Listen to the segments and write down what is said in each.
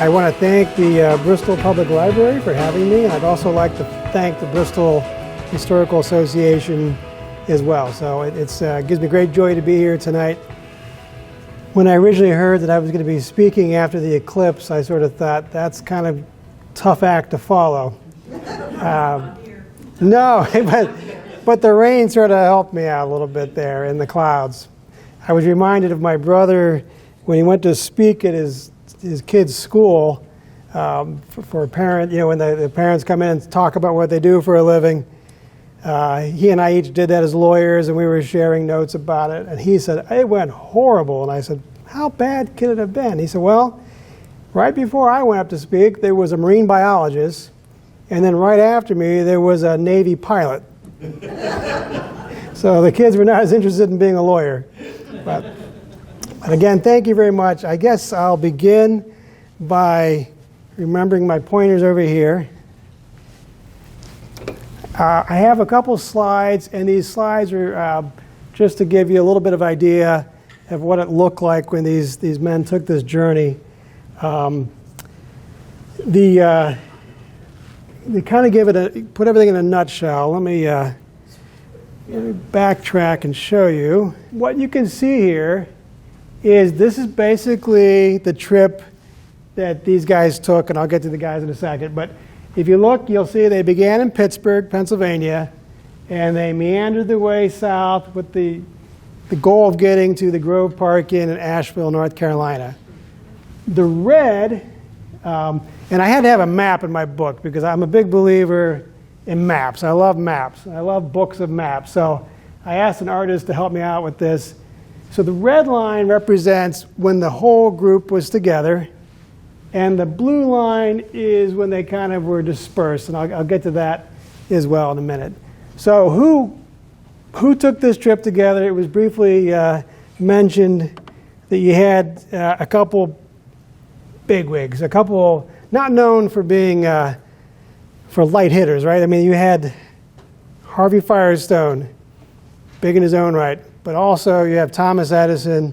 I want to thank the Bristol Public Library for having me, and I'd also like to thank the Bristol Historical Association as well. So it gives me great joy to be here tonight. When I originally heard that I was going to be speaking after the eclipse, I sort of thought, that's kind of a tough act to follow. No, but the rain sort of helped me out a little bit there in the clouds. I was reminded of my brother when he went to speak at his kids' school for a parent, you know, when the parents come in and talk about what they do for a living. He and I each did that as lawyers, and we were sharing notes about it. And he said, it went horrible. And I said, how bad could it have been? He said, well, right before I went up to speak, there was a marine biologist. And then right after me, there was a Navy pilot. So the kids were not as interested in being a lawyer. But again, thank you very much. I guess I'll begin by remembering my pointers over here. I have a couple slides, and these slides are just to give you a little bit of idea of what it looked like when these men took this journey. They kind of give it put everything in a nutshell. Let me backtrack and show you. What you can see here is this is basically the trip that these guys took, and I'll get to the guys in a second. But if you look, you'll see they began in Pittsburgh, Pennsylvania, and they meandered their way south with the goal of getting to the Grove Park Inn in Asheville, North Carolina. The red, and I had to have a map in my book because I'm a big believer in maps. I love maps. I love books of maps. So I asked an artist to help me out with this. So the red line represents when the whole group was together, and the blue line is when they kind of were dispersed, and I'll get to that as well in a minute. So who took this trip together? It was briefly mentioned that you had a couple bigwigs, a couple not known for being for light hitters, right? I mean, you had Harvey Firestone, big in his own right, but also you have Thomas Edison,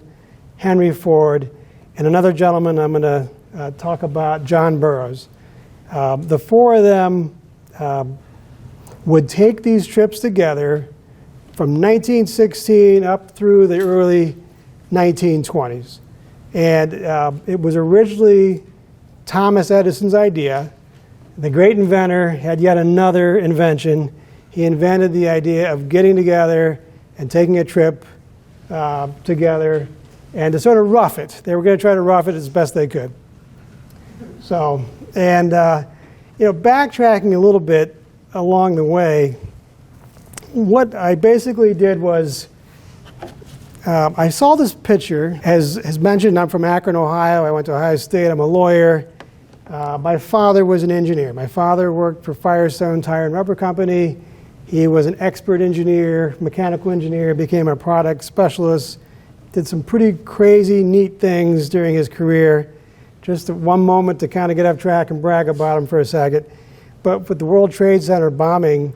Henry Ford, and another gentleman I'm going to talk about, John Burroughs. The four of them would take these trips together from 1916 up through the early 1920s. And it was originally Thomas Edison's idea. The great inventor had yet another invention. He invented the idea of getting together and taking a trip together and to sort of rough it. They were going to try to rough it as best they could. So, and backtracking a little bit along the way, what I basically did was I saw this picture. As mentioned, I'm from Akron, Ohio. I went to Ohio State. I'm a lawyer. My father was an engineer. My father worked for Firestone Tire and Rubber Company. He was an expert engineer, mechanical engineer, became a product specialist, did some pretty crazy, neat things during his career. Just one moment to kind of get off track and brag about him for a second. But with the World Trade Center bombing,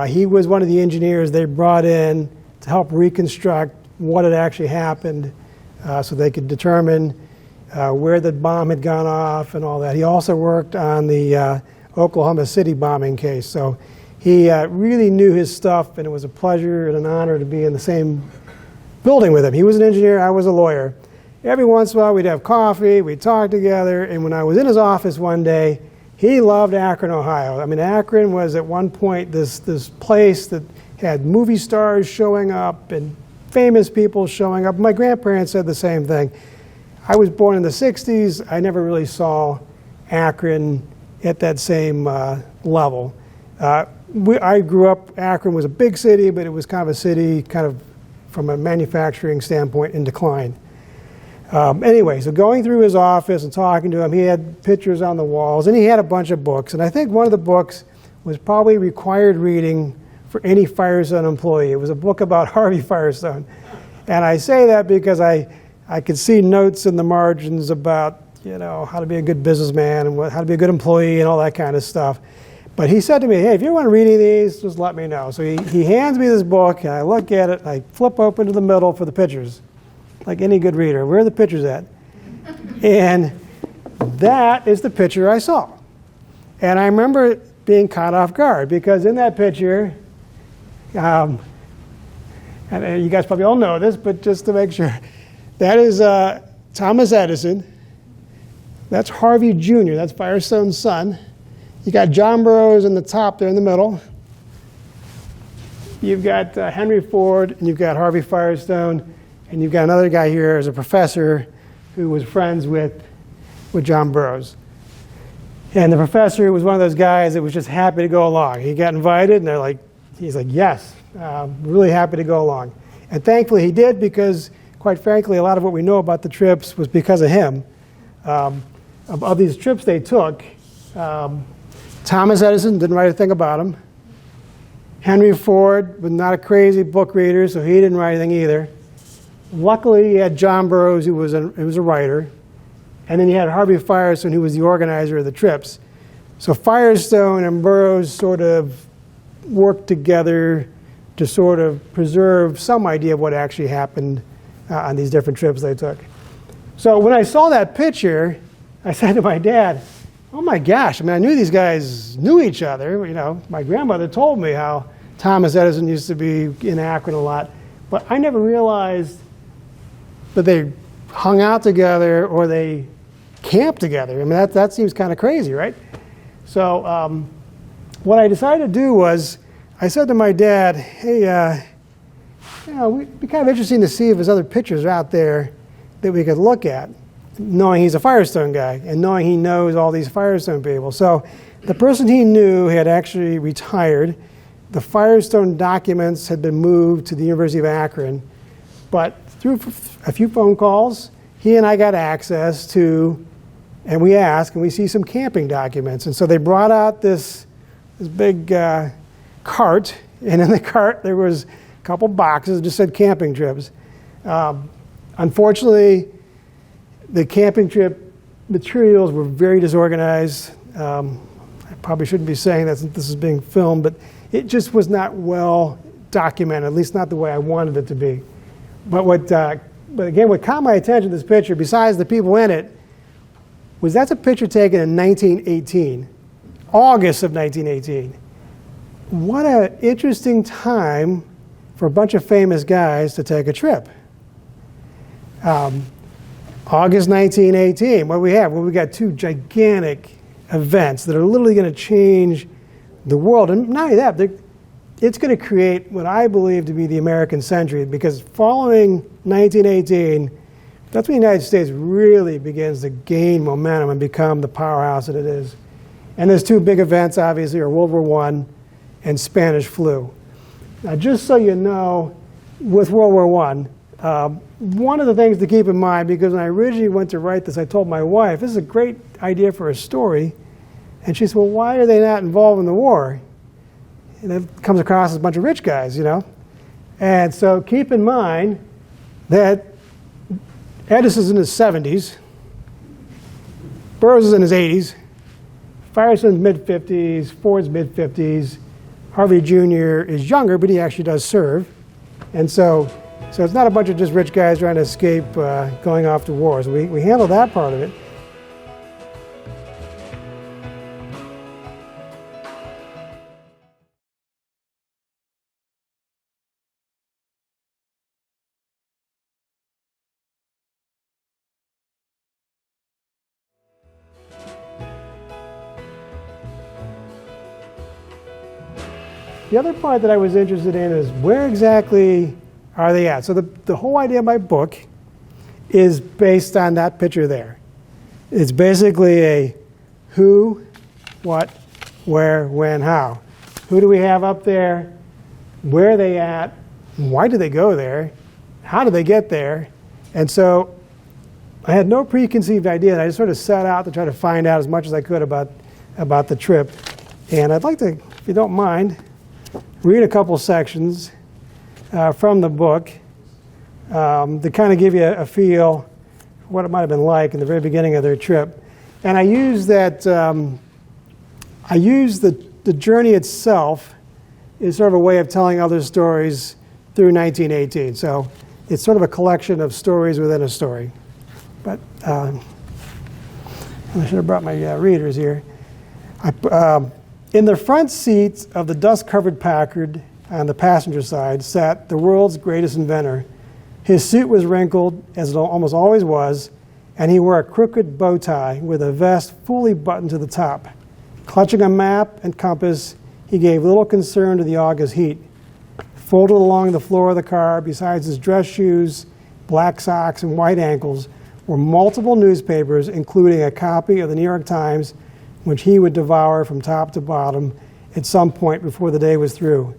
he was one of the engineers they brought in to help reconstruct what had actually happened so they could determine where the bomb had gone off and all that. He also worked on the Oklahoma City bombing case. So he really knew his stuff, and it was a pleasure and an honor to be in the same building with him. He was an engineer, I was a lawyer. Every once in a while we'd have coffee, we'd talk together, and when I was in his office one day, he loved Akron, Ohio. I mean, Akron was at one point this place that had movie stars showing up and famous people showing up. My grandparents said the same thing. I was born in the 60s. I never really saw Akron at that same level. I grew up, Akron was a big city, but it was kind of a city, kind of from a manufacturing standpoint, in decline. Anyway, so going through his office and talking to him, he had pictures on the walls, and he had a bunch of books. And I think one of the books was probably required reading for any Firestone employee. It was a book about Harvey Firestone. And I say that because I could see notes in the margins about, how to be a good businessman and how to be a good employee and all that kind of stuff. But he said to me, hey, if you want to read any of these, just let me know. So he hands me this book, and I look at it, and I flip open to the middle for the pictures. Like any good reader, where are the pictures at? And that is the picture I saw. And I remember being caught off guard because in that picture, and you guys probably all know this, but just to make sure, that is Thomas Edison. That's Harvey Jr., that's Firestone's son. You got John Burroughs in the top there in the middle. You've got Henry Ford, and you've got Harvey Firestone, and you've got another guy here as a professor who was friends with John Burroughs. And the professor was one of those guys that was just happy to go along. He got invited, and he's like, yes, really happy to go along. And thankfully he did, because quite frankly, a lot of what we know about the trips was because of him. Of these trips they took, Thomas Edison didn't write a thing about him. Henry Ford was not a crazy book reader, so he didn't write anything either. Luckily, he had John Burroughs, who was a writer. And then you had Harvey Firestone, who was the organizer of the trips. So Firestone and Burroughs sort of worked together to sort of preserve some idea of what actually happened on these different trips they took. So when I saw that picture, I said to my dad, oh my gosh, I mean, I knew these guys knew each other. You know, my grandmother told me how Thomas Edison used to be in Akron a lot. But I never realized that they hung out together or they camped together. I mean, that seems kind of crazy, right? So what I decided to do was, I said to my dad, hey, it'd be kind of interesting to see if there's other pictures out there that we could look at, knowing he's a Firestone guy and knowing he knows all these Firestone people. So the person he knew had actually retired. The Firestone documents had been moved to the University of Akron, but through a few phone calls, he and I got access to, and we asked, and we see some camping documents. And so they brought out this big cart, and in the cart there was a couple boxes that just said camping trips. Unfortunately, the camping trip materials were very disorganized. I probably shouldn't be saying that since this is being filmed, but it just was not well documented, at least not the way I wanted it to be. But again, what caught my attention in this picture, besides the people in it, was that's a picture taken in 1918, August of 1918. What an interesting time for a bunch of famous guys to take a trip. August 1918, what do we have? Well, we got two gigantic events that are literally going to change the world. And not only that, it's going to create what I believe to be the American century, because following 1918, that's when the United States really begins to gain momentum and become the powerhouse that it is. And those two big events, obviously, are World War I and Spanish flu. Now, just so you know, with World War I, one of the things to keep in mind, because when I originally went to write this, I told my wife, this is a great idea for a story. And she said, well, why are they not involved in the war? And it comes across as a bunch of rich guys, you know. And so keep in mind that Edison's in his 70s, Burroughs is in his 80s, Firestone's mid-50s, Ford's mid-50s, Harvey Jr. is younger, but he actually does serve. And so it's not a bunch of just rich guys trying to escape going off to war. So we handle that part of it. The other part that I was interested in is where exactly are they at? So the whole idea of my book is based on that picture there. It's basically a who, what, where, when, how. Who do we have up there? Where are they at? Why did they go there? How did they get there? And so I had no preconceived idea. I just sort of set out to try to find out as much as I could about the trip. And I'd like to, if you don't mind, read a couple sections from the book to kind of give you a feel for what it might have been like in the very beginning of their trip. And I use that, I use the journey itself is sort of a way of telling other stories through 1918. So it's sort of a collection of stories within a story. But I should have brought my readers here. In the front seats of the dust-covered Packard on the passenger side sat the world's greatest inventor. His suit was wrinkled, as it almost always was, and he wore a crooked bow tie with a vest fully buttoned to the top. Clutching a map and compass, he gave little concern to the August heat. Folded along the floor of the car, besides his dress shoes, black socks, and white ankles, were multiple newspapers, including a copy of the New York Times, which he would devour from top to bottom at some point before the day was through.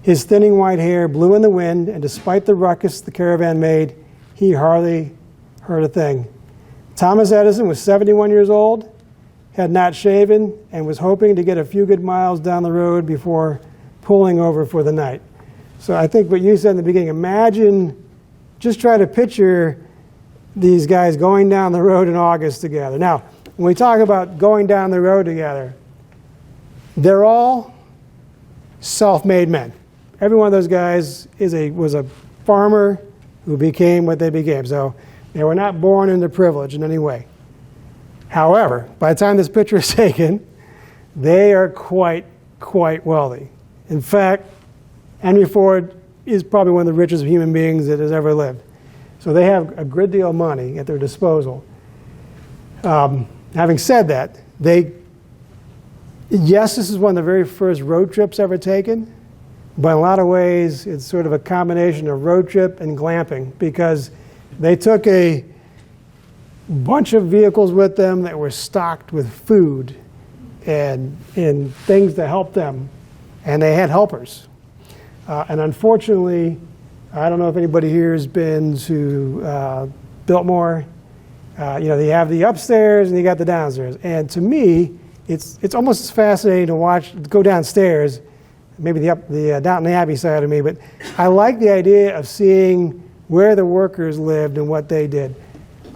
His thinning white hair blew in the wind, and despite the ruckus the caravan made, he hardly heard a thing. Thomas Edison was 71 years old, had not shaven, and was hoping to get a few good miles down the road before pulling over for the night. So I think what you said in the beginning, imagine, just try to picture these guys going down the road in August together. Now, when we talk about going down the road together, they're all self-made men. Every one of those guys was a farmer who became what they became. So they were not born into privilege in any way. However, by the time this picture is taken, they are quite wealthy. In fact, Henry Ford is probably one of the richest human beings that has ever lived. So they have a good deal of money at their disposal. Having said that, yes, this is one of the very first road trips ever taken, but in a lot of ways, it's sort of a combination of road trip and glamping, because they took a bunch of vehicles with them that were stocked with food and things to help them, and they had helpers. And unfortunately, I don't know if anybody here has been to Biltmore. You have the upstairs and you got the downstairs. And to me, it's almost as fascinating to go downstairs, maybe the Downton Abbey side of me, but I like the idea of seeing where the workers lived and what they did.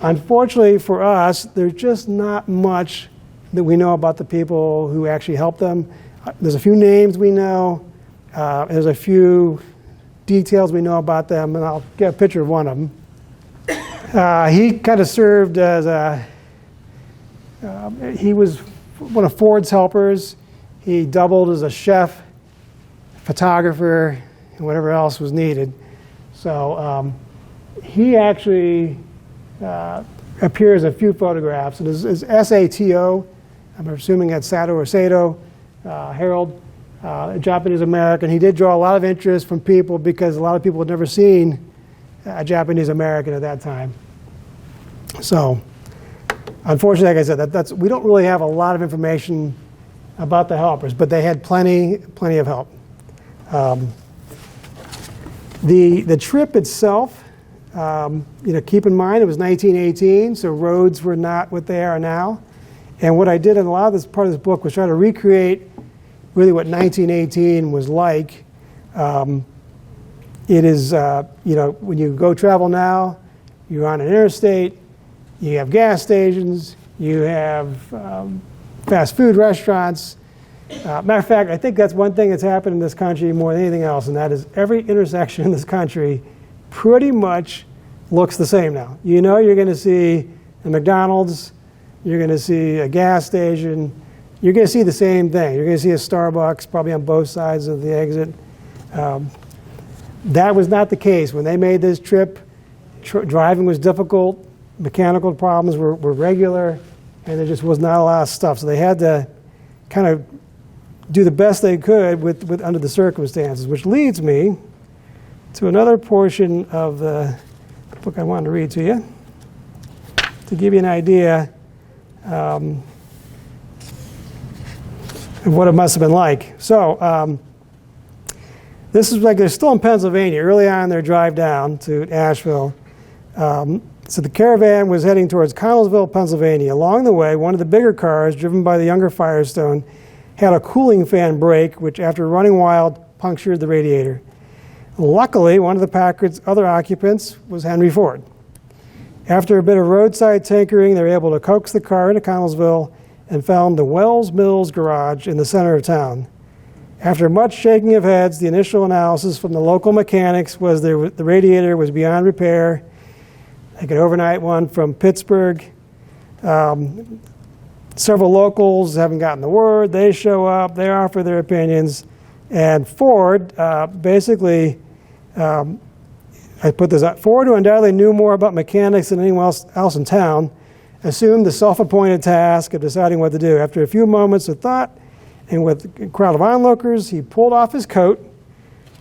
Unfortunately for us, there's just not much that we know about the people who actually helped them. There's a few names we know. There's a few details we know about them, and I'll get a picture of one of them. He kind of served as he was one of Ford's helpers. He doubled as a chef, photographer, and whatever else was needed. So he actually appears in a few photographs. And his SATO, I'm assuming that's Sato or Sato, Harold, a Japanese American. He did draw a lot of interest from people because a lot of people had never seen a Japanese American at that time. So, unfortunately, like I said, we don't really have a lot of information about the helpers, but they had plenty of help. The trip itself, keep in mind it was 1918, so roads were not what they are now. And what I did in a lot of this part of this book was try to recreate really what 1918 was like. It is, when you go travel now, you're on an interstate, you have gas stations, you have fast food restaurants. Matter of fact, I think that's one thing that's happened in this country more than anything else, and that is every intersection in this country pretty much looks the same now. You know you're going to see a McDonald's, you're going to see a gas station, you're going to see the same thing. You're going to see a Starbucks probably on both sides of the exit. That was not the case. When they made this trip, driving was difficult, mechanical problems were regular, and there just was not a lot of stuff. So they had to kind of do the best they could with under the circumstances, which leads me to another portion of the book I wanted to read to you to give you an idea of what it must have been like. So this is like they're still in Pennsylvania, early on in their drive down to Asheville. So the caravan was heading towards Connellsville, Pennsylvania. Along the way, one of the bigger cars, driven by the younger Firestone, had a cooling fan break, which after running wild, punctured the radiator. Luckily, one of the Packard's other occupants was Henry Ford. After a bit of roadside tinkering, they were able to coax the car into Connellsville and found the Wells Mills garage in the center of town. After much shaking of heads, the initial analysis from the local mechanics was the radiator was beyond repair. They could overnight one from Pittsburgh. several locals haven't gotten the word. They show up, they offer their opinions, and Ford basically, I put this up, Ford, who undoubtedly knew more about mechanics than anyone else in town, assumed the self-appointed task of deciding what to do. After a few moments of thought, and with a crowd of onlookers, he pulled off his coat,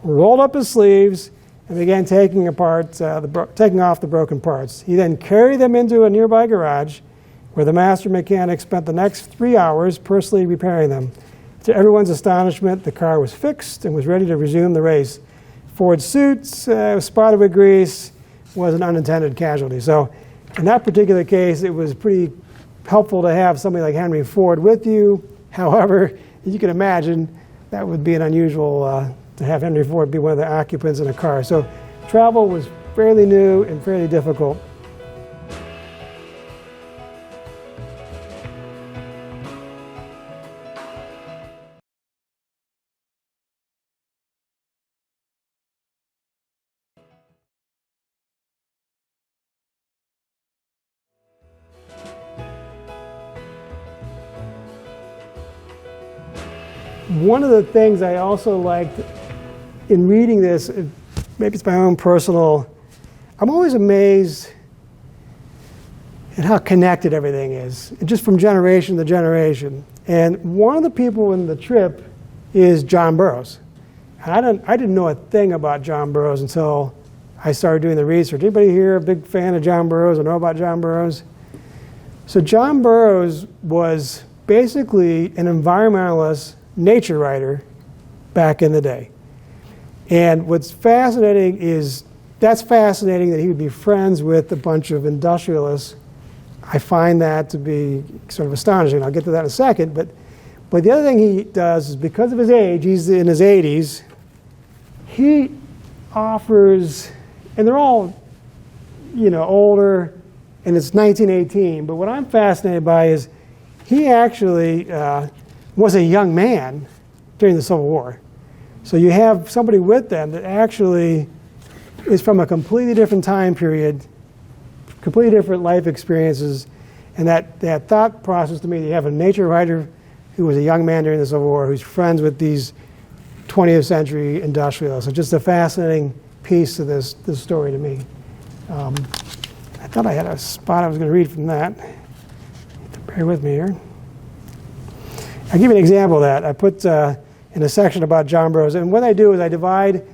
rolled up his sleeves, and began taking off the broken parts. He then carried them into a nearby garage, where the master mechanic spent the next 3 hours personally repairing them. To everyone's astonishment, the car was fixed and was ready to resume the race. Ford's suit, spotted with grease, was an unintended casualty. So in that particular case, it was pretty helpful to have somebody like Henry Ford with you. However, you can imagine that would be an unusual to have Henry Ford be one of the occupants in a car. So travel was fairly new and fairly difficult. One of the things I also liked in reading this, maybe it's my own personal, I'm always amazed at how connected everything is, just from generation to generation. And one of the people in the trip is John Burroughs. And I didn't know a thing about John Burroughs until I started doing the research. Anybody here a big fan of John Burroughs or know about John Burroughs? So John Burroughs was basically an environmentalist, nature writer back in the day. And what's fascinating is, that's fascinating that he would be friends with a bunch of industrialists. I find that to be sort of astonishing. I'll get to that in a second. But the other thing he does is, because of his age, he's in his 80s, he offers, and they're all, older, and it's 1918. But what I'm fascinated by is he actually was a young man during the Civil War. So you have somebody with them that actually is from a completely different time period, completely different life experiences, and that thought process to me, you have a nature writer who was a young man during the Civil War who's friends with these 20th century industrialists. So just a fascinating piece of this story to me. I thought I had a spot I was going to read from that. Bear with me here. I'll give you an example of that. I put in a section about John Burroughs. And what I do is I divide,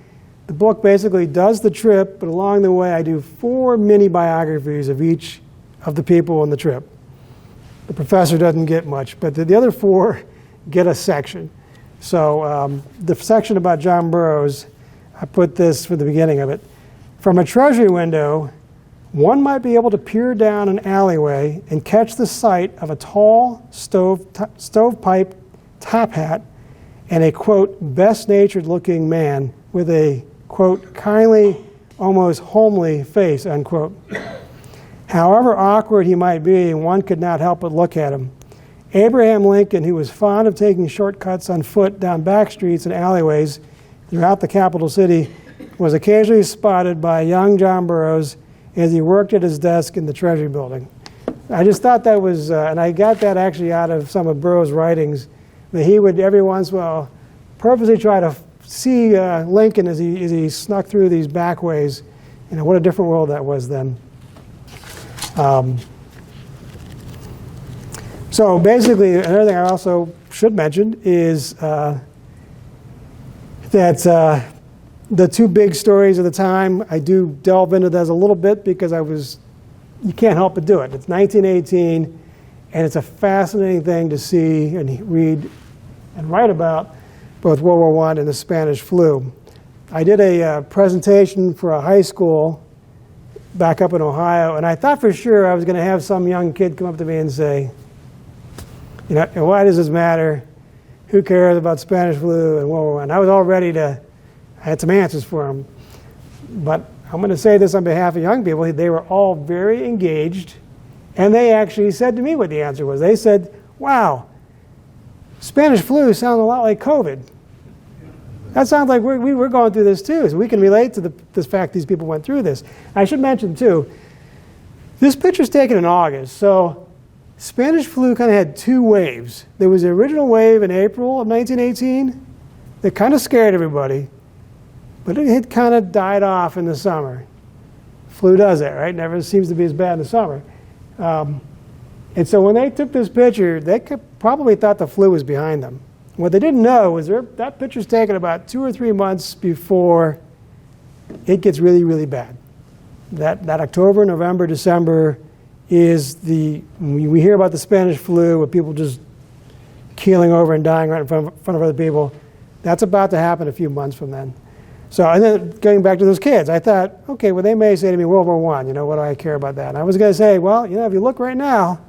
the book basically does the trip, but along the way I do 4 mini biographies of each of the people on the trip. The professor doesn't get much, but the other 4 get a section. So the section about John Burroughs, I put this for the beginning of it. From a treasury window, one might be able to peer down an alleyway and catch the sight of a tall stovepipe top hat and a, quote, best-natured looking man with a, quote, kindly, almost homely face, unquote. However awkward he might be, one could not help but look at him. Abraham Lincoln, who was fond of taking shortcuts on foot down back streets and alleyways throughout the capital city, was occasionally spotted by young John Burroughs as he worked at his desk in the Treasury building. I just thought that was, and I got that actually out of some of Burroughs' writings, that he would every once in a while purposely try to see Lincoln as he snuck through these back ways. What a different world that was then. So basically, another thing I also should mention is that the 2 big stories of the time, I do delve into those a little bit because you can't help but do it. It's 1918, and it's a fascinating thing to see and read and write about both World War I and the Spanish flu. I did a presentation for a high school back up in Ohio, and I thought for sure I was going to have some young kid come up to me and say, why does this matter? Who cares about Spanish flu and World War I? And I was all ready to, I had some answers for them. But I'm going to say this on behalf of young people. They were all very engaged, and they actually said to me what the answer was. They said, wow, Spanish flu sounds a lot like COVID. That sounds like we're going through this too. So we can relate to this fact these people went through this. I should mention too, this picture's taken in August. So Spanish flu kind of had two waves. There was the original wave in April of 1918 that kind of scared everybody, but it had kind of died off in the summer. Flu does that, right? Never seems to be as bad in the summer. And so when they took this picture, they probably thought the flu was behind them. What they didn't know was that picture's taken about 2 or 3 months before it gets really, really bad. That October, November, December is we hear about the Spanish flu with people just keeling over and dying right in front of other people. That's about to happen a few months from then. So, and then going back to those kids, I thought, okay, well, they may say to me, World War I, what do I care about that? And I was going to say, well, if you look right now,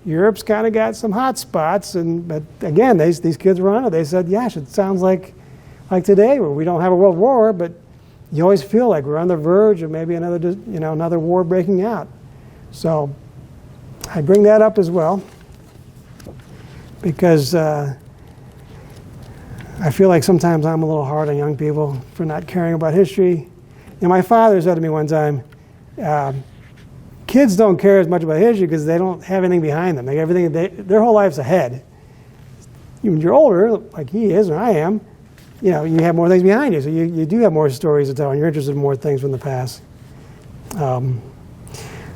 Europe's kind of got some hot spots. But again, these kids were on it. They said, yes, it sounds like today where we don't have a world war, but you always feel like we're on the verge of maybe another war breaking out. So I bring that up as well because I feel like sometimes I'm a little hard on young people for not caring about history. My father said to me one time, kids don't care as much about history because they don't have anything behind them. Like their whole life's ahead. When you're older, like he is or I am, you have more things behind you. So you do have more stories to tell and you're interested in more things from the past.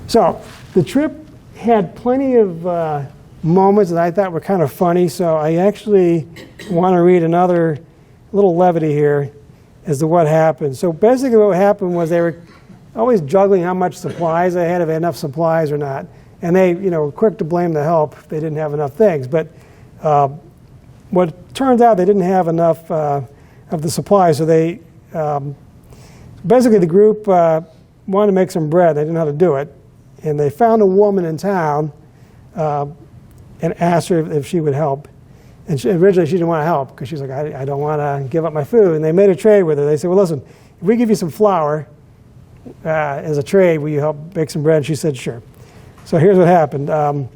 So the trip had plenty of moments that I thought were kind of funny. So I actually want to read another little levity here as to what happened. So basically what happened was they were always juggling how much supplies they had, if they had enough supplies or not. And they, were quick to blame the help if they didn't have enough things. But what turns out, they didn't have enough of the supplies. So they, basically the group wanted to make some bread. They didn't know how to do it. And they found a woman in town and asked her if she would help. And originally she didn't want to help because she's like, I don't want to give up my food. And they made a trade with her. They said, well, listen, if we give you some flour as a trade, will you help bake some bread? And she said, sure. So here's what happened. And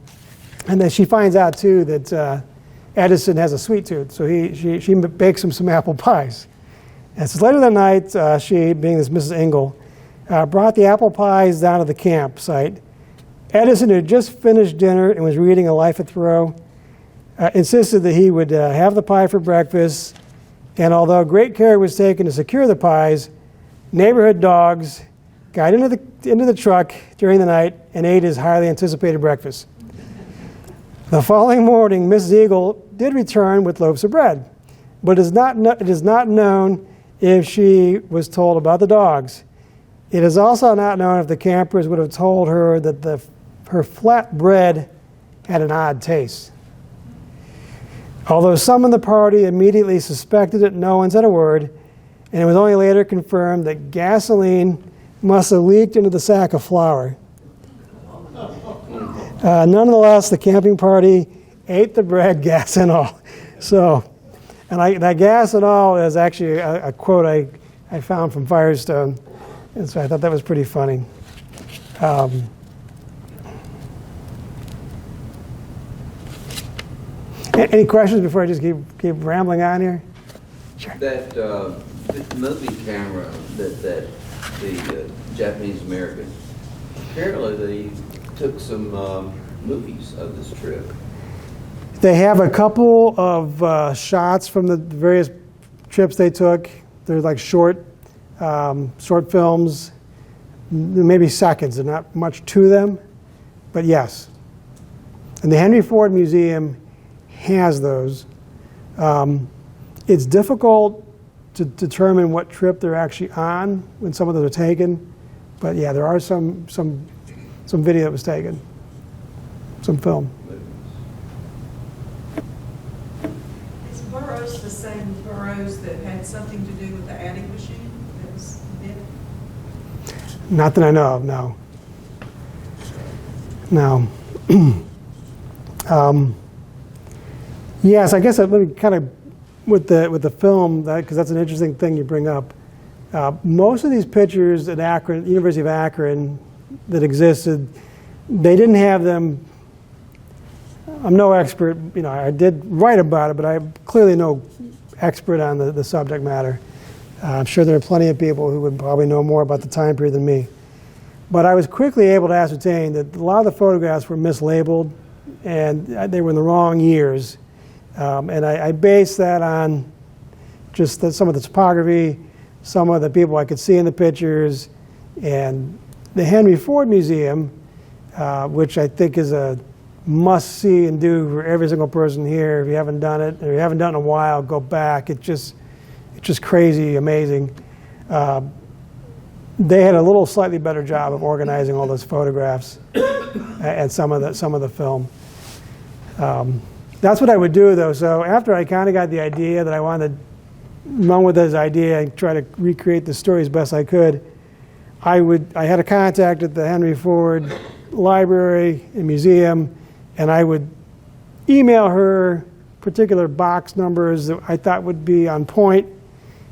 then she finds out, too, that Edison has a sweet tooth. So she bakes him some apple pies. And so later that night, she, being this Mrs. Engel, brought the apple pies down to the campsite. Edison, who had just finished dinner and was reading A Life at Thoreau, insisted that he would have the pie for breakfast. And although great care was taken to secure the pies, neighborhood dogs got into the truck during the night and ate his highly anticipated breakfast. The following morning, Mrs. Eagle did return with loaves of bread, but it is not known if she was told about the dogs. It is also not known if the campers would have told her that her flat bread had an odd taste. Although some in the party immediately suspected it, no one said a word, and it was only later confirmed that gasoline must have leaked into the sack of flour. Nonetheless, the camping party ate the bread, gas and all. So, and that gas and all is actually a quote I found from Firestone, and so I thought that was pretty funny. Any questions before I just keep rambling on here? Sure. That movie camera that the Japanese American, apparently they took some movies of this trip. They have a couple of shots from the various trips they took. They're like short films, maybe seconds. There's not much to them, but yes. And the Henry Ford Museum has those. It's difficult to determine what trip they're actually on when some of those are taken, but yeah, there are some video that was taken, some film. Is Burroughs the same Burroughs that had something to do with the adding machine that was dead? Not that I know of, no. No. Yes, I guess let me kind of with the film, because that's an interesting thing you bring up. Most of these pictures at Akron, University of Akron, that existed, they didn't have them. I'm no expert, I did write about it, but I'm clearly no expert on the subject matter. I'm sure there are plenty of people who would probably know more about the time period than me. But I was quickly able to ascertain that a lot of the photographs were mislabeled. and they were in the wrong years. And I based that on just some of the topography, some of the people I could see in the pictures, and the Henry Ford Museum, which I think is a must-see and do for every single person here. If you haven't done it, or you haven't done it in a while, go back. It's just crazy, amazing. They had a little slightly better job of organizing all those photographs and some of the film. That's what I would do, though. So after I kind of got the idea that I wanted to run with this idea and try to recreate the story as best I could, I had a contact at the Henry Ford Library and Museum, and I would email her particular box numbers that I thought would be on point.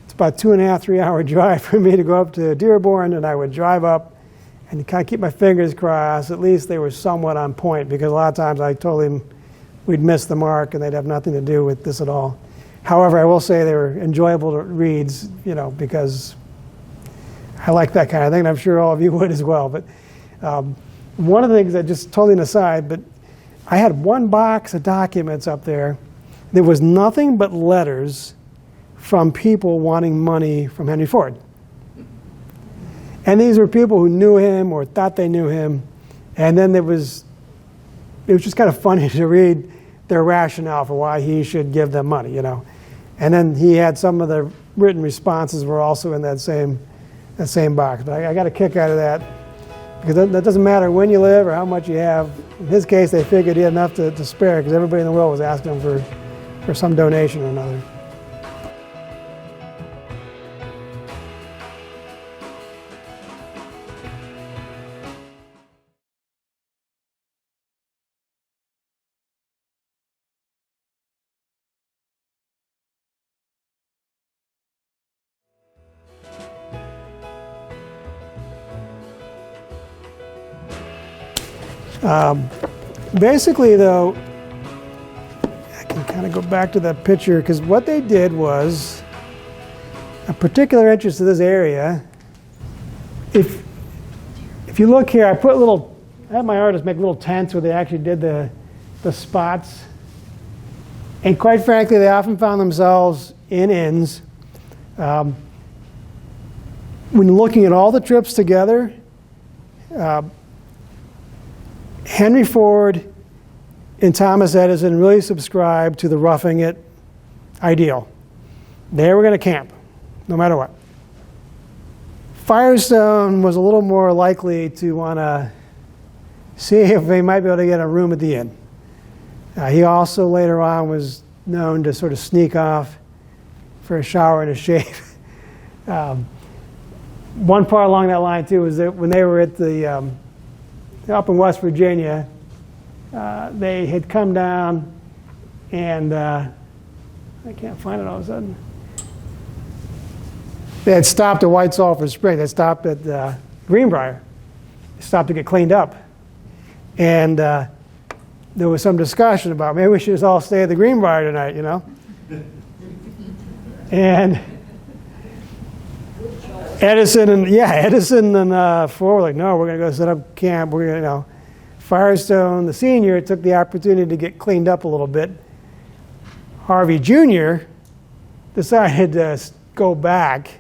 It's about 2.5, 3 hour drive for me to go up to Dearborn, and I would drive up and kind of keep my fingers crossed. At least they were somewhat on point, because a lot of times I told them we'd miss the mark and they'd have nothing to do with this at all. However, I will say they were enjoyable reads, because I like that kind of thing, and I'm sure all of you would as well. But one of the things that, just totally an aside, but I had one box of documents up there. There was nothing but letters from people wanting money from Henry Ford. And these were people who knew him or thought they knew him. And then it was just kind of funny to read their rationale for why he should give them money, And then he had some of the written responses were also in that same box. But I got a kick out of that, because that doesn't matter when you live or how much you have. In his case, they figured he had enough to spare, because everybody in the world was asking him for some donation or another. Basically, though, I can kind of go back to that picture, because what they did was a particular interest to this area. If you look here, I had my artists make little tents where they actually did the spots. And quite frankly, they often found themselves in inns. When looking at all the trips together, Henry Ford and Thomas Edison really subscribed to the roughing it ideal. They were going to camp, no matter what. Firestone was a little more likely to want to see if they might be able to get a room at the inn. He also later on was known to sort of sneak off for a shower and a shave. One part along that line, too, was that when they were at up in West Virginia, they had come down, and I can't find it all of a sudden. They had stopped at White Sulphur Spring. They stopped at Greenbrier. They stopped to get cleaned up. And there was some discussion about maybe we should just all stay at the Greenbrier tonight, And Edison and Ford were like, no, we're going to go set up camp. We're going to, Firestone, the senior, took the opportunity to get cleaned up a little bit. Harvey Jr. decided to go back,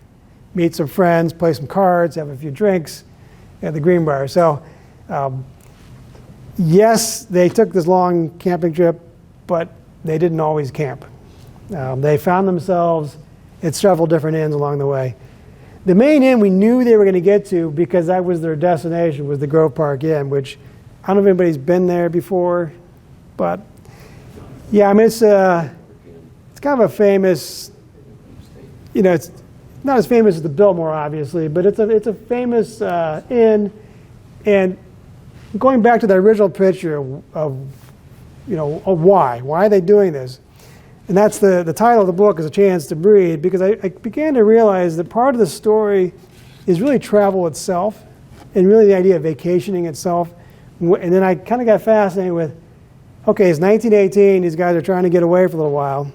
meet some friends, play some cards, have a few drinks at the Greenbrier. So, yes, they took this long camping trip, but they didn't always camp. They found themselves at several different inns along the way. The main inn we knew they were going to get to, because that was their destination, was the Grove Park Inn, which I don't know if anybody's been there before, but yeah, I mean, it's kind of a famous, it's not as famous as the Biltmore, obviously, but it's a famous inn. And going back to the original picture of why are they doing this? And that's the title of the book, is A Chance to Breathe, because I began to realize that part of the story is really travel itself, and really the idea of vacationing itself. And then I kind of got fascinated with, okay, it's 1918, these guys are trying to get away for a little while,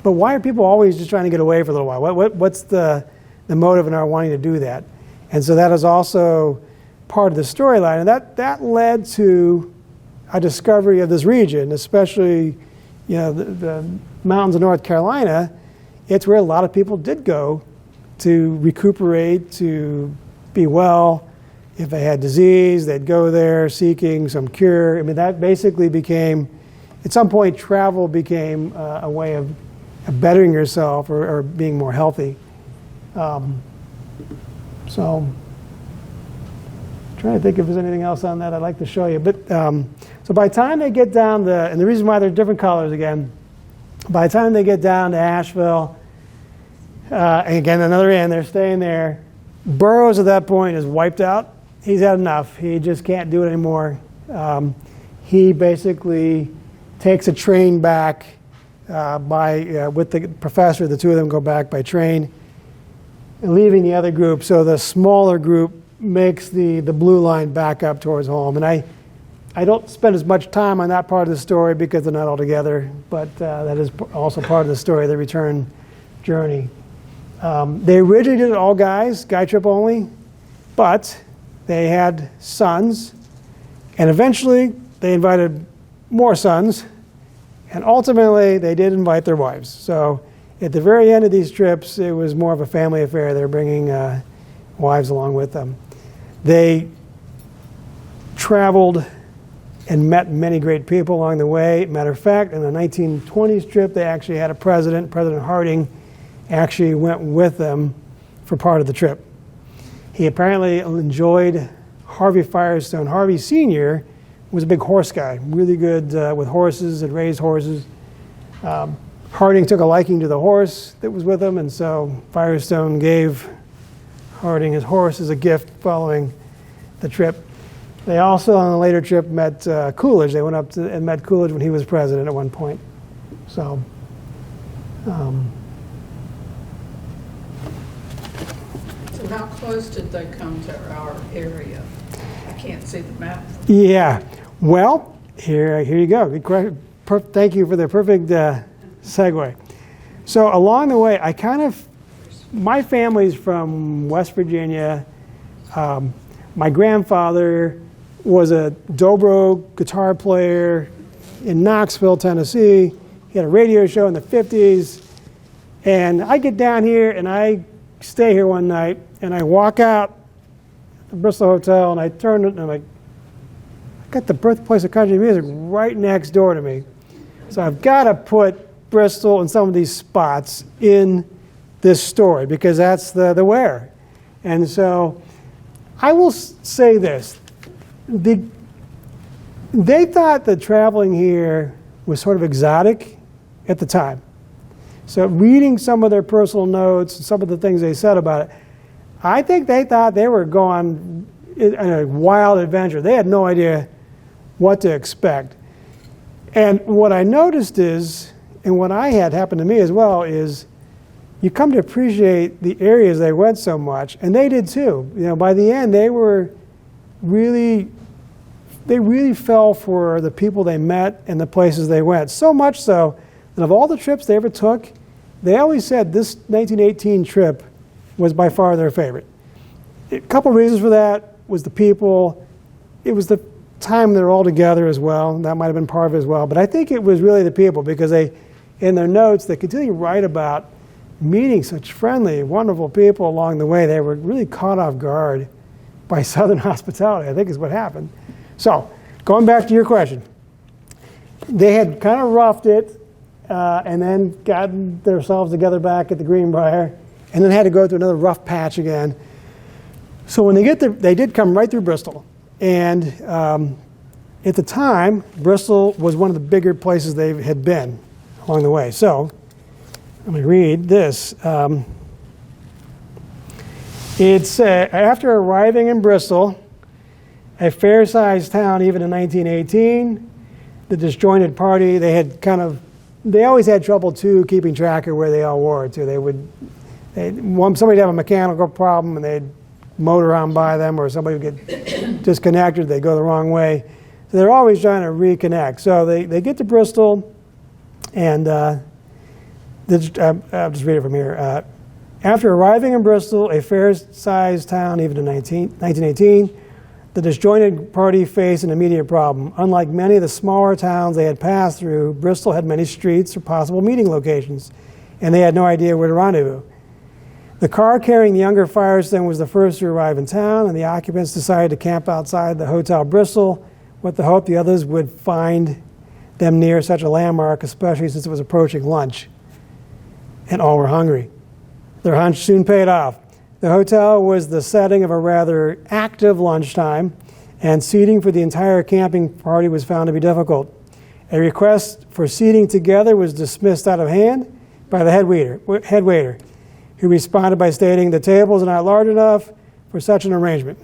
but why are people always just trying to get away for a little while? What's the motive in our wanting to do that? And so that is also part of the storyline, and that led to a discovery of this region, especially the mountains of North Carolina. It's where a lot of people did go to recuperate, to be well. If they had disease, they'd go there seeking some cure. I mean, that basically became, at some point, travel became a way of bettering yourself or being more healthy. So, trying to think if there's anything else on that I'd like to show you. But so by the time they get down and the reason why they're different colors again, by the time they get down to Asheville, and again, another inn, they're staying there. Burroughs at that point is wiped out. He's had enough. He just can't do it anymore. He basically takes a train back with the professor. The two of them go back by train, and leaving the other group. So the smaller group makes the blue line back up towards home. And I don't spend as much time on that part of the story because they're not all together, but that is also part of the story, the return journey. They originally did it all guys, guy trip only, but they had sons, and eventually they invited more sons, and ultimately they did invite their wives. So at the very end of these trips, it was more of a family affair. They're bringing wives along with them. They traveled and met many great people along the way. Matter of fact, in the 1920s trip, they actually had a president, President Harding, actually went with them for part of the trip. He apparently enjoyed Harvey Firestone. Harvey Sr. was a big horse guy, really good with horses, had raised horses. Harding took a liking to the horse that was with him, and so Firestone gave Harding his horse as a gift following the trip. They also, on a later trip, met Coolidge. They went up and met Coolidge when he was president at one point. So, So how close did they come to our area? I can't see the map. yeah. Well, here you go. Good question. Thank you for the perfect segue. So along the way, my family's from West Virginia. My grandfather was a dobro guitar player in Knoxville, Tennessee. He had a radio show in the 50s. And I get down here and I stay here one night and I walk out the Bristol Hotel and I turn it and I'm like, I got the birthplace of country music right next door to me. So I've got to put Bristol and some of these spots in this story because that's the where. And so I will say this. They thought that traveling here was sort of exotic at the time. So reading some of their personal notes and some of the things they said about it, I think they thought they were going on a wild adventure. They had no idea what to expect. And what I noticed is, and what I had happen to me as well, is you come to appreciate the areas they went so much, and they did too. By the end, they really fell for the people they met and the places they went. So much so that of all the trips they ever took, they always said this 1918 trip was by far their favorite. A couple reasons for that was the people. It was the time they were all together as well. That might have been part of it as well. But I think it was really the people because in their notes, they continue to write about meeting such friendly, wonderful people along the way. They were really caught off guard by Southern hospitality, I think is what happened. So, going back to your question, they had kind of roughed it and then gotten themselves together back at the Greenbrier and then had to go through another rough patch again. So when they get there, they did come right through Bristol. And at the time, Bristol was one of the bigger places they had been along the way. So, let me read this. It's after arriving in Bristol, a fair-sized town even in 1918, the disjointed party, they always had trouble too keeping track of where they all were too. Somebody would have a mechanical problem and they'd motor on by them, or somebody would get disconnected, they'd go the wrong way. So they're always trying to reconnect. So they get to Bristol, and I'll just read it from here. After arriving in Bristol, a fair-sized town even in 1918, The disjointed party faced an immediate problem. Unlike many of the smaller towns they had passed through, Bristol had many streets or possible meeting locations, and they had no idea where to rendezvous. The car carrying the younger Firestone was the first to arrive in town, and the occupants decided to camp outside the Hotel Bristol with the hope the others would find them near such a landmark, especially since it was approaching lunch, and all were hungry. Their hunch soon paid off. The hotel was the setting of a rather active lunchtime, and seating for the entire camping party was found to be difficult. A request for seating together was dismissed out of hand by the head waiter, who responded by stating, "The tables are not large enough for such an arrangement."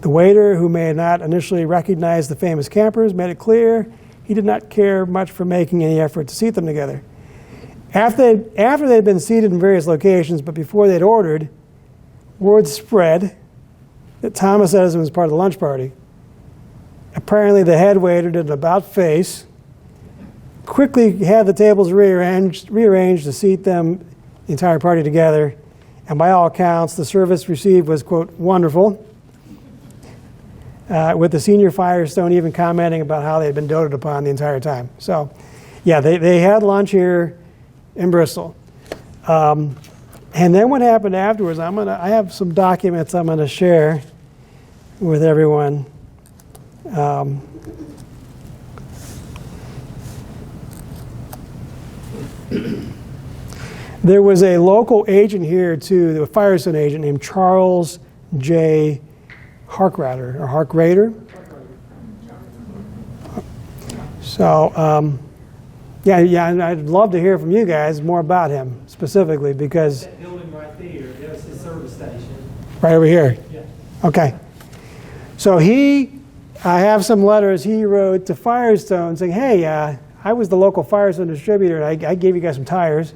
The waiter, who may not initially recognize the famous campers, made it clear he did not care much for making any effort to seat them together. After they'd been seated in various locations, but before they'd ordered, word spread that Thomas Edison was part of the lunch party. Apparently, the head waiter did an about-face, quickly had the tables rearranged to seat them, the entire party together, and by all accounts, the service received was, quote, wonderful, with the senior Firestone even commenting about how they had been doted upon the entire time. So, yeah, they had lunch here in Bristol. And then what happened afterwards, I have some documents I'm going to share with everyone. There was a local agent here, too, the Firestone agent named Charles J. Harkrader. So, yeah, and I'd love to hear from you guys more about him specifically, because That building right there, that was his service station. right over here. Yeah. Okay. So I have some letters he wrote to Firestone saying, "Hey, I was the local Firestone distributor, and I gave you guys some tires,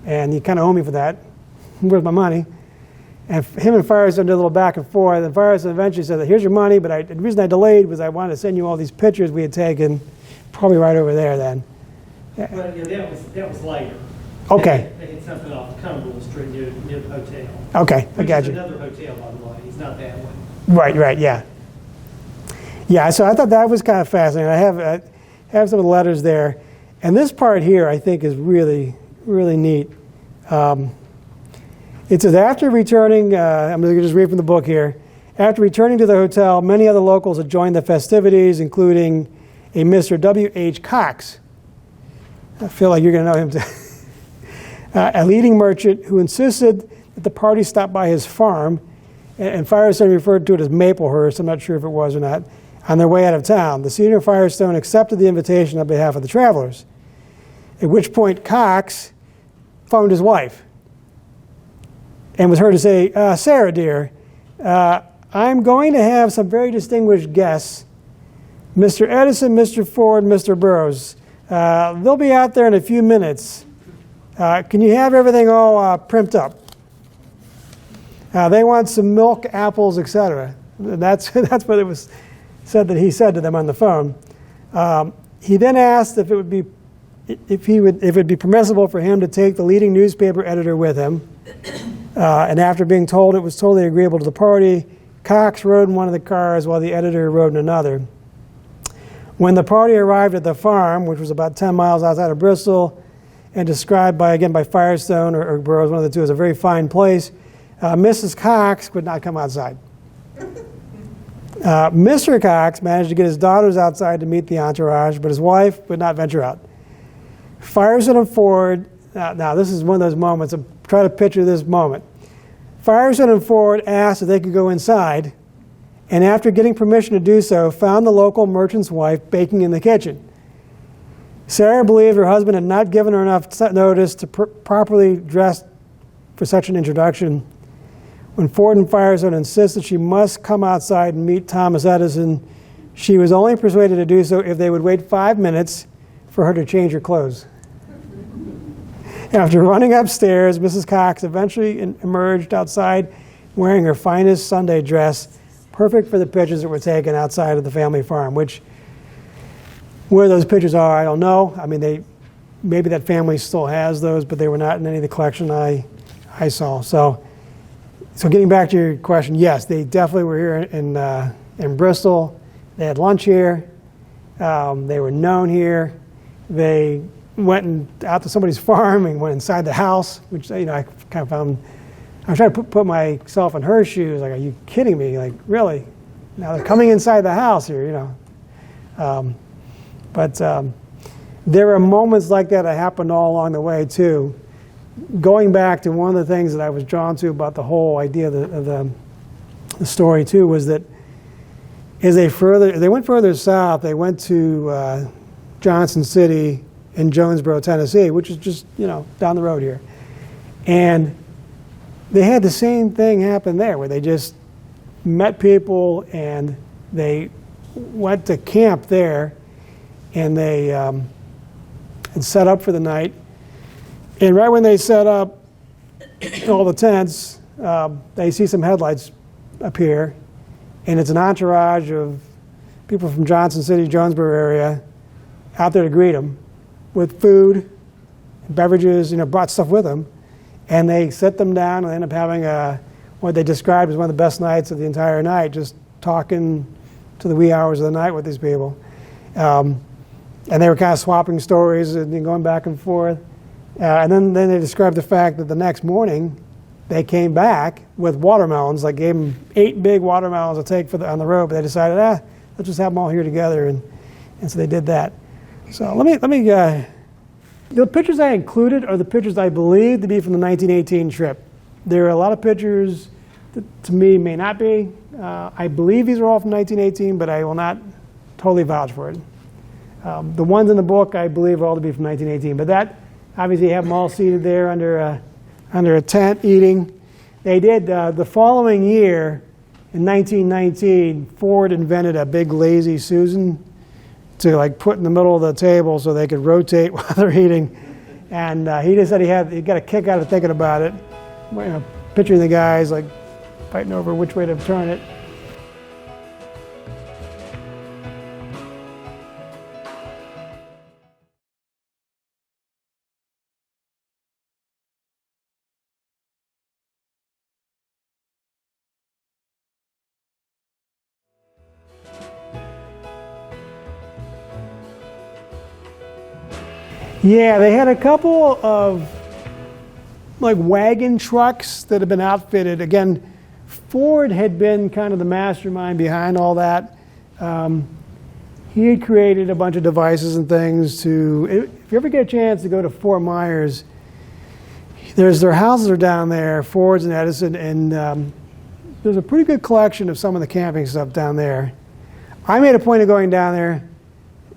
and you kind of owe me for that. Where's my money?" And him and Firestone did a little back and forth, and Firestone eventually said, "Here's your money, but the reason I delayed was I wanted to send you all these pictures we had taken, probably right over there then." Well, yeah, that was later. Okay. They had something off Cumberland Street near the hotel. Okay, I got Which is you. another hotel, by the way. It's not that one. Right, yeah. Yeah, so I thought that was kind of fascinating. I have some of the letters there. And this part here, I think, is really, really neat. It says, after returning, I'm going to just read from the book here. After returning to the hotel, many other locals had joined the festivities, including a Mr. W.H. Cox. I feel like you're going to know him too. A leading merchant who insisted that the party stop by his farm, and Firestone referred to it as Maplehurst, I'm not sure if it was or not, on their way out of town. The senior Firestone accepted the invitation on behalf of the travelers, at which point Cox phoned his wife and was heard to say, "Sarah, dear, I'm going to have some very distinguished guests, Mr. Edison, Mr. Ford, Mr. Burroughs. They'll be out there in a few minutes. Can you have everything all primed up? They want some milk, apples, etc." That's what it was said that he said to them on the phone. He then asked if it would be permissible for him to take the leading newspaper editor with him. And after being told it was totally agreeable to the party, Cox rode in one of the cars while the editor rode in another. When the party arrived at the farm, which was about 10 miles outside of Bristol, and described by Firestone or Burroughs, one of the two, as a very fine place, Mrs. Cox would not come outside. Mr. Cox managed to get his daughters outside to meet the entourage, but his wife would not venture out. Firestone and Ford, now this is one of those moments, try to picture this moment. Firestone and Ford asked if they could go inside, and after getting permission to do so, found the local merchant's wife baking in the kitchen. Sarah believed her husband had not given her enough notice to properly dress for such an introduction. When Ford and Firestone insisted she must come outside and meet Thomas Edison, she was only persuaded to do so if they would wait 5 minutes for her to change her clothes. After running upstairs, Mrs. Cox eventually emerged outside wearing her finest Sunday dress, perfect for the pictures that were taken outside of the family farm, which, where those pictures are, I don't know. I mean, maybe that family still has those, but they were not in any of the collection I saw. So So getting back to your question, yes, they definitely were here in Bristol. They had lunch here. They were known here. They went out to somebody's farm and went inside the house, which I kind of found. I was trying to put myself in her shoes. Like, are you kidding me? Like, really? Now they're coming inside the house here, But there are moments like that happened all along the way too. Going back to one of the things that I was drawn to about the whole idea of the story too was that as they went further south, they went to Johnson City in Jonesboro, Tennessee, which is just down the road here, and they had the same thing happen there, where they just met people and they went to camp there, and they had set up for the night. And right when they set up all the tents, they see some headlights appear, and it's an entourage of people from Johnson City, Jonesboro area, out there to greet them with food, beverages, brought stuff with them. And they sit them down and end up having what they described as one of the best nights of the entire night, just talking to the wee hours of the night with these people. And they were kind of swapping stories and going back and forth. And then they described the fact that the next morning they came back with watermelons, like gave them 8 big watermelons to take on the road, but they decided, let's just have them all here together. And so they did that. So let me the pictures I included are the pictures I believe to be from the 1918 trip. There are a lot of pictures that to me may not be. I believe these are all from 1918, but I will not totally vouch for it. The ones in the book I believe are all to be from 1918, but that obviously you have them all seated there under a tent eating. They did the following year in 1919. Ford invented a big lazy Susan to put in the middle of the table so they could rotate while they're eating. And he just said he got a kick out of thinking about it. Picturing the guys fighting over which way to turn it. Yeah, they had a couple of wagon trucks that had been outfitted. Again, Ford had been kind of the mastermind behind all that. He had created a bunch of devices and things if you ever get a chance to go to Fort Myers, their houses are down there, Ford's and Edison, and there's a pretty good collection of some of the camping stuff down there. I made a point of going down there.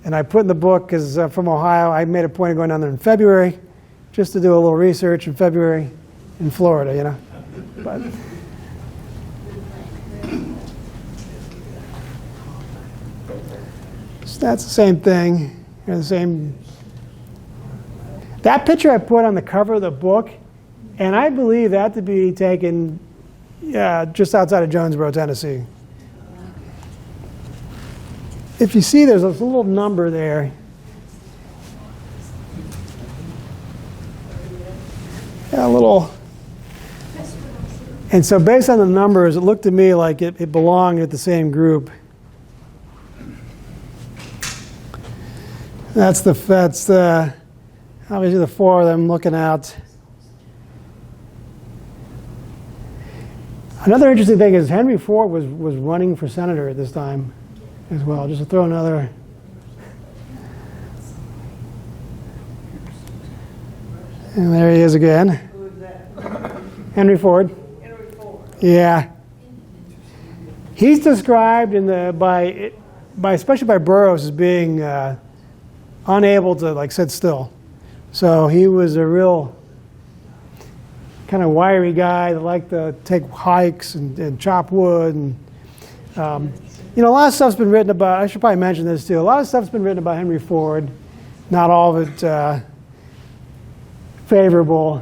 And I put in the book, because from Ohio, I made a point of going down there in February, just to do a little research in February in Florida, But so that's the same thing. That picture I put on the cover of the book, and I believe that to be taken just outside of Jonesboro, Tennessee. If you see, there's a little number there. Yeah, a little. And so based on the numbers, it looked to me like it belonged at the same group. That's the obviously the 4 of them looking out. Another interesting thing is Henry Ford was running for senator at this time as well, just to throw another. And there he is again. Who is that? Henry Ford. Henry Ford. Yeah. He's described especially by Burroughs as being unable to sit still. So he was a real kind of wiry guy that liked to take hikes and chop wood and a lot of stuff's been written about. I should probably mention this too. A lot of stuff's been written about Henry Ford. Not all of it favorable.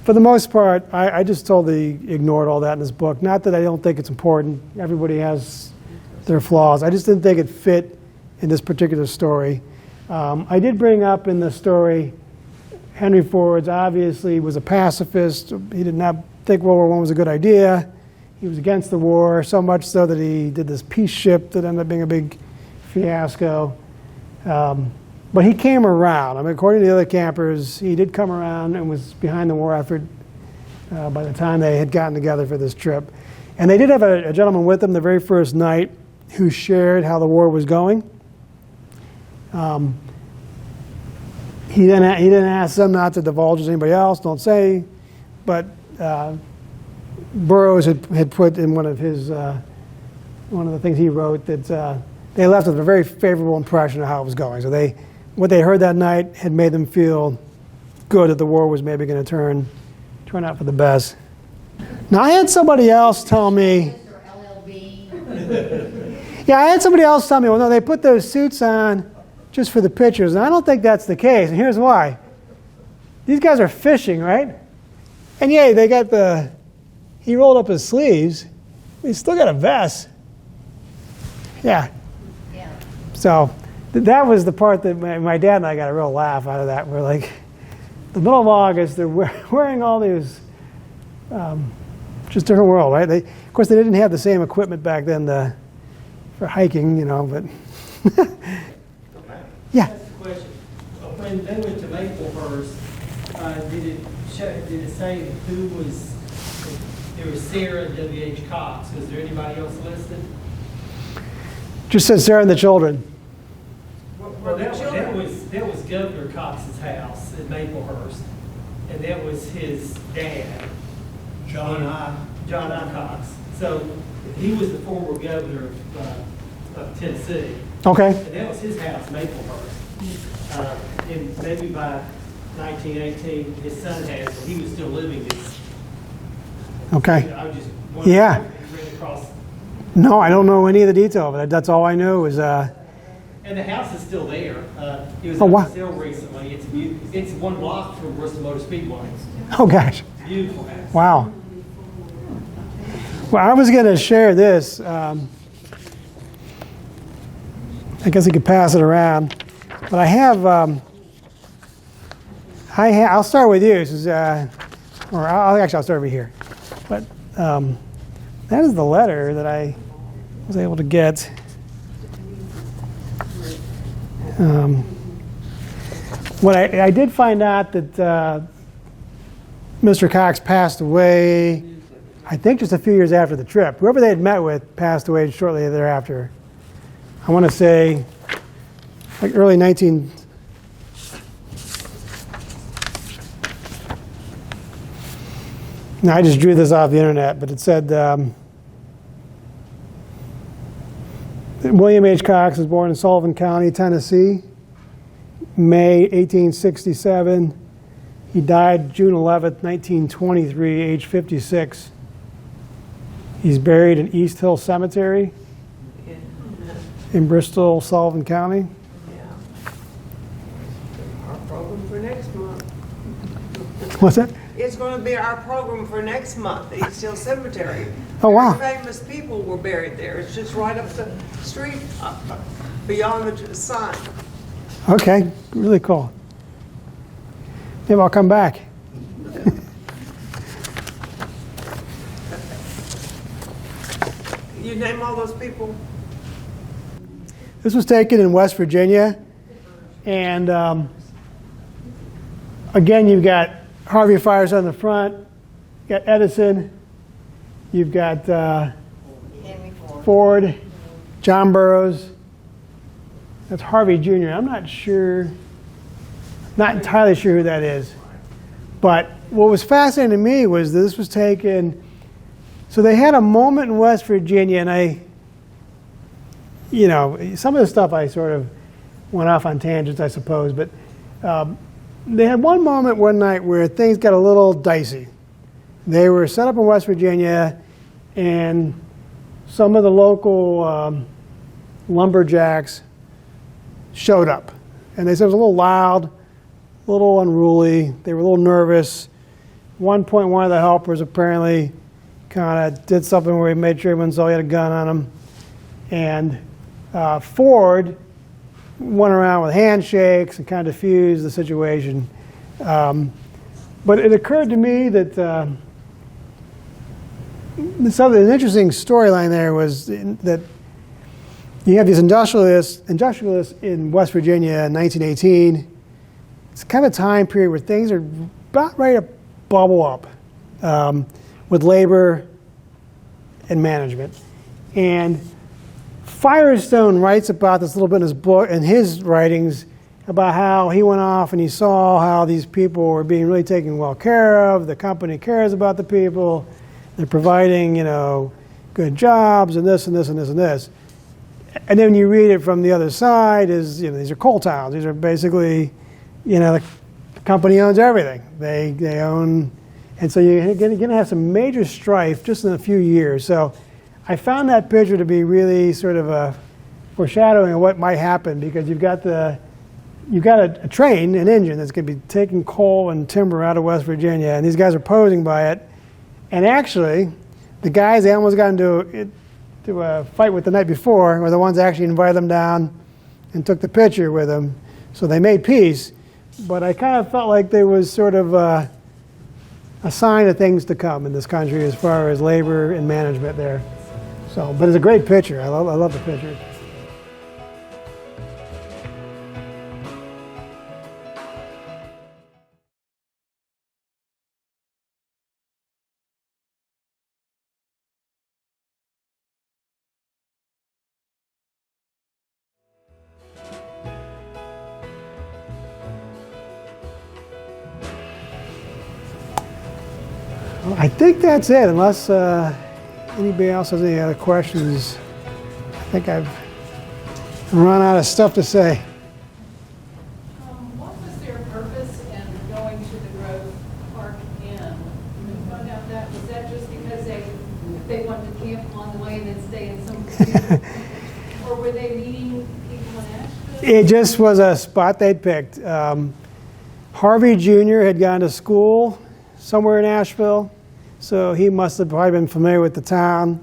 For the most part, I just totally ignored all that in this book. Not that I don't think it's important. Everybody has their flaws. I just didn't think it fit in this particular story. I did bring up in the story Henry Ford obviously was a pacifist. He did not think World War I was a good idea. He was against the war, so much so that he did this peace ship that ended up being a big fiasco. But he came around. I mean, according to the other campers, he did come around and was behind the war effort by the time they had gotten together for this trip. And they did have a gentleman with them the very first night who shared how the war was going. He didn't ask them not to divulge to anybody else, don't say, but Burroughs had put in one of the things he wrote that they left with a very favorable impression of how it was going. So what they heard that night had made them feel good that the war was maybe going to turn out for the best. Now I had somebody else tell me. Yeah, I had somebody else tell me, well, no, they put those suits on just for the pictures, and I don't think that's the case, and here's why. These guys are fishing, right? And yeah, he rolled up his sleeves. He's still got a vest. Yeah. So that was the part that my dad and I got a real laugh out of that. We're like, the middle of August, they're wearing all these, just different world, right? Of course, they didn't have the same equipment back then for hiking, but. Yeah. That's the question. When they went to Maplehurst, did it say who was? There was Sarah and W.H. Cox. Was there anybody else listed? Just said Sarah and the children. Well, that was Governor Cox's house in Maplehurst, and that was his dad, John I. Cox. So he was the former governor of Tennessee. Okay. And that was his house, Maplehurst. And maybe by 1918, his son had, but he was still living. Okay. I just Yeah. ran across. No, I don't know any of the detail of it. That's all I knew is. And the house is still there. It was wow. on sale recently. It's 1 block from Bristol Motor Speedway. Oh gosh. Beautiful house. Wow. Well, I was going to share this. I guess I could pass it around, but I have. I'll start with you. This is, I'll start over here. But that is the letter that I was able to get. What I did find out that Mr. Cox passed away, I think just a few years after the trip. Whoever they had met with passed away shortly thereafter. I want to say like early 19... Now, I just drew this off the internet, but it said William H. Cox was born in Sullivan County, Tennessee, May 1867. He died June 11th, 1923, age 56. He's buried in East Hill Cemetery in Bristol, Sullivan County. Our program for next month. What's that? It's going to be our program for next month, East Hill Cemetery. Oh, wow. Very famous people were buried there. It's just right up the street, beyond the sign. Okay, really cool. Maybe I'll come back. You name all those people? This was taken in West Virginia, and again, you've got Harvey Firestone in the front, you've got Edison, you've got Ford, John Burroughs. That's Harvey Jr. I'm not entirely sure who that is. But what was fascinating to me was that this was taken, so they had a moment in West Virginia, and some of the stuff I sort of went off on tangents, I suppose, but they had one moment one night where things got a little dicey. They were set up in West Virginia, and some of the local lumberjacks showed up. And they said it was a little loud, a little unruly. They were a little nervous. At one point, one of the helpers apparently kind of did something where he made sure everyone saw he had a gun on him. And Ford went around with handshakes and kind of diffused the situation. But it occurred to me that So an interesting storyline there was that you have these industrialists in West Virginia in 1918. It's kind of a time period where things are about ready to bubble up with labor and management. And Firestone writes about this a little bit in his book, in his writings, about how he went off and he saw how these people were being really taken well care of. The company cares about the people. They're providing, good jobs and this and this and this and this. And then when you read it from the other side, these are coal towns. These are basically, the company owns everything. They own, and so you're going to have some major strife just in a few years. So I found that picture to be really sort of a foreshadowing of what might happen, because you've got a train, an engine that's going to be taking coal and timber out of West Virginia, and these guys are posing by it. And actually, the guys they almost got into a fight with the night before were the ones that actually invited them down and took the picture with them. So they made peace, but I kind of felt like there was sort of a sign of things to come in this country as far as labor and management there. So, but it's a great picture. I love the picture. I think that's it, unless anybody else has any other questions. I think I've run out of stuff to say. What was their purpose in going to the Grove Park Inn? When you found out that, was that just because they wanted to camp on the way and then stay in some or were they meeting people in Asheville? It just was a spot they'd picked. Harvey Jr. had gone to school somewhere in Asheville, so he must have probably been familiar with the town.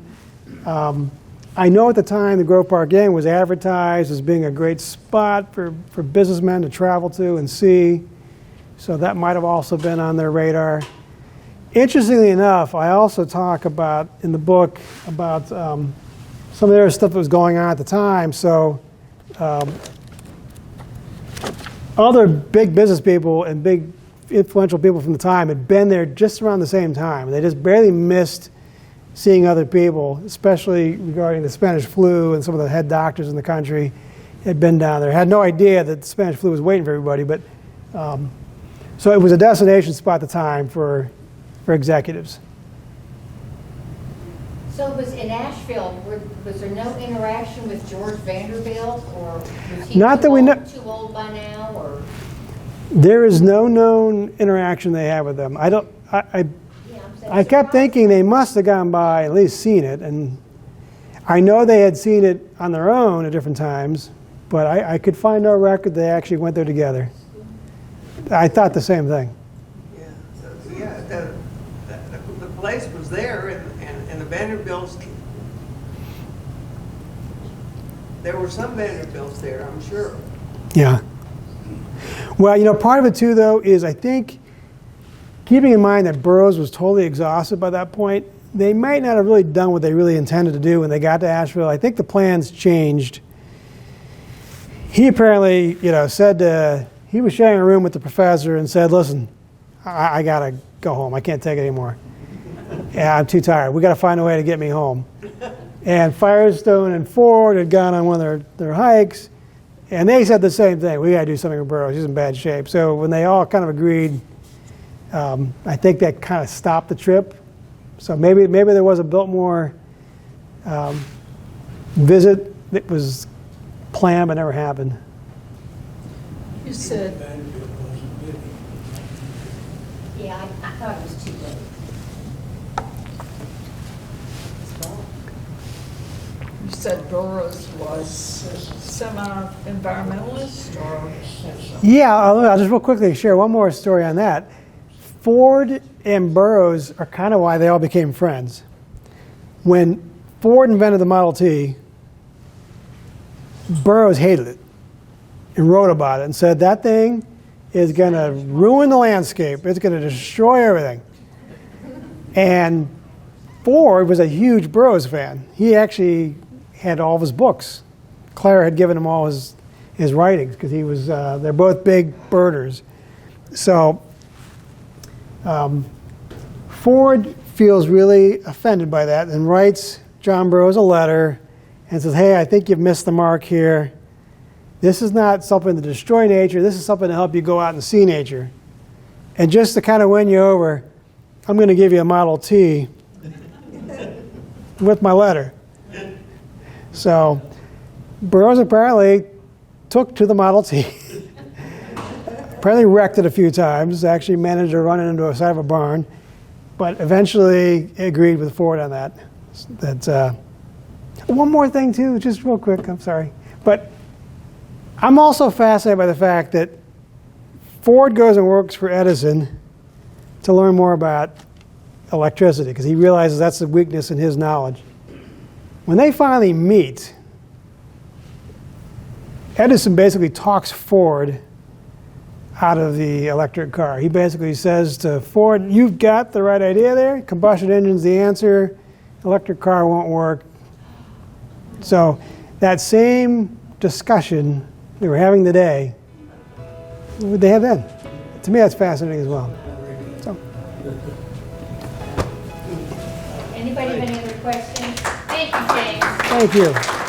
I know at the time the Grove Park Inn was advertised as being a great spot for businessmen to travel to and see, so that might have also been on their radar. Interestingly enough, I also talk about, in the book, about some of the other stuff that was going on at the time. So other big business people and big influential people from the time had been there just around the same time. They just barely missed seeing other people, especially regarding the Spanish flu, and some of the head doctors in the country had been down there. Had no idea that the Spanish flu was waiting for everybody, but so it was a destination spot at the time for executives. So was in Asheville, was there no interaction with George Vanderbilt, or was he Not that we know. too old by now, or? There is no known interaction they had with them. I kept thinking they must have gone by, at least seen it, and I know they had seen it on their own at different times, but I could find no record they actually went there together. I thought the same thing. Yeah, so, yeah, the place was there, and the Vanderbilts, there were some Vanderbilts there, I'm sure. Yeah. Well, part of it too, though, is I think, keeping in mind that Burroughs was totally exhausted by that point, they might not have really done what they really intended to do when they got to Asheville. I think the plans changed. He apparently, said he was sharing a room with the professor and said, "Listen, I got to go home. I can't take it anymore. Yeah, I'm too tired. We got to find a way to get me home." And Firestone and Ford had gone on one of their hikes, and they said the same thing. We got to do something with Burroughs. He's in bad shape. So when they all kind of agreed, I think that kind of stopped the trip. So maybe there was a Biltmore visit that was planned but never happened. You said, Yeah, I thought it was too late. you said Burroughs was semi-environmentalist, or? Yeah, I'll just real quickly share one more story on that. Ford and Burroughs are kind of why they all became friends. When Ford invented the Model T, Burroughs hated it and wrote about it and said that thing is going to ruin the landscape. It's going to destroy everything. And Ford was a huge Burroughs fan. He actually had all of his books. Clara had given him all his writings because he was. They're both big birders. So Ford feels really offended by that and writes John Burroughs a letter and says, "Hey, I think you've missed the mark here. This is not something to destroy nature. This is something to help you go out and see nature. And just to kind of win you over, I'm going to give you a Model T with my letter." So Burroughs apparently took to the Model T. Apparently wrecked it a few times. Actually managed to run it into the side of a barn. But eventually agreed with Ford on that. One more thing too, just real quick, I'm sorry. But I'm also fascinated by the fact that Ford goes and works for Edison to learn more about electricity because he realizes that's the weakness in his knowledge. When they finally meet, Edison basically talks Ford out of the electric car. He basically says to Ford, "You've got the right idea there. Combustion engine's the answer. Electric car won't work." So that same discussion we were having today, they have then. To me, that's fascinating as well. So. Anybody have any other questions? Thank you, James. Thank you.